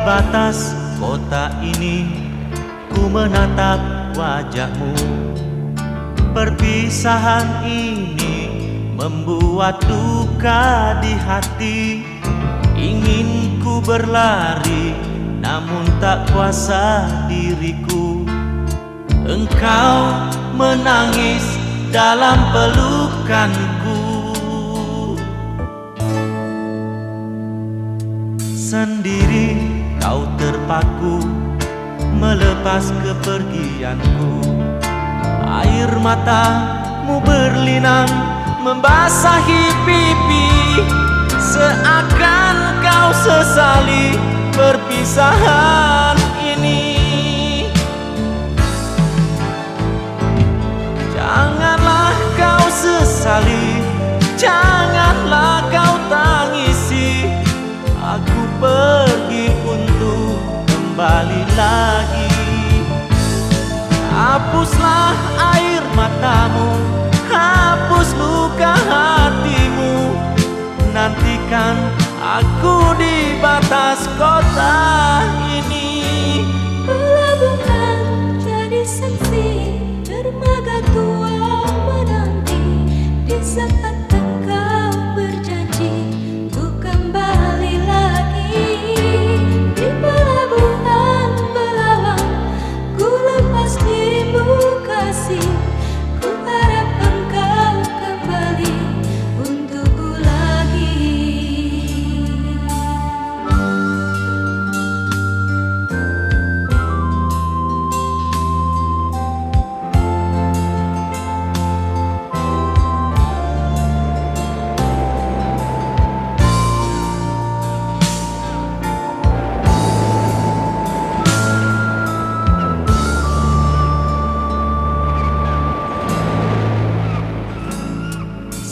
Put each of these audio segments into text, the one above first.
batas kota ini ku menatap wajahmu. Perpisahan ini membuat duka di hati. Ingin ku berlari namun tak kuasa diriku. Engkau menangis dalam pelukanku. Sendiri kau terpaku melepas kepergianku. Air matamu berlinang membasahi pipi, seakan kau sesali perpisahan ini. Janganlah kau sesali, janganlah kau tangisi. Aku pergi untuk kembali lagi. Hapuslah air matamu, hapus luka hatimu. Nantikan aku di batas kota ini. Pelabuhan jadi saksi, dermaga tua menanti. Di saat engkau berjanji untuk kembali lagi. Di pelabuhan Belawan ku lepas dirimu kasih. Ku harap engkau kembali untukku lagi.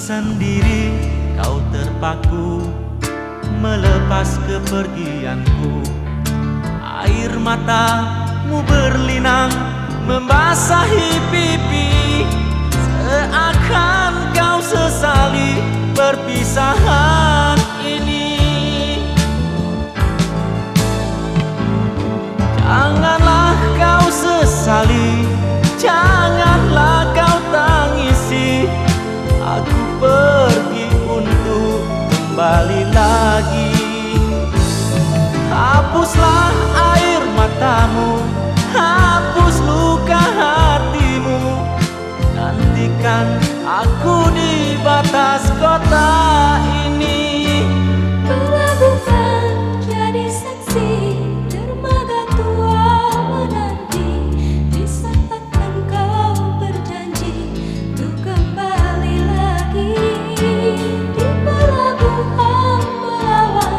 Sendiri kau terpaku melepas kepergianku. Air matamu berlinang membasahi pipi, seakan kau sesali perpisahan ini. Janganlah kau sesali, janganlah kau tangisi. Aku pergi untuk kembali lagi. Hapuslah air matamu, hapus luka hatimu. Nantikan aku di batas kota ini. Pelabuhan jadi saksi, dermaga tua menanti. Di saat engkau berjanji untuk kembali lagi. Di pelabuhan Belawan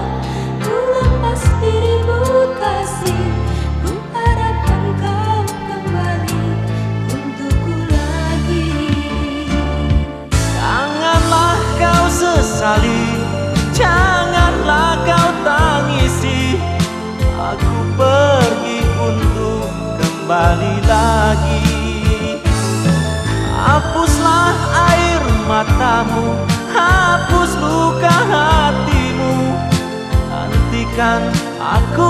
ku lepas dirimu kasih. Ku harap engkau kembali untukku lagi. Janganlah kau sesali, janganlah kau tangisi. Aku pergi untuk kembali lagi. Hapuslah air matamu, hapus luka hatimu. Nantikan aku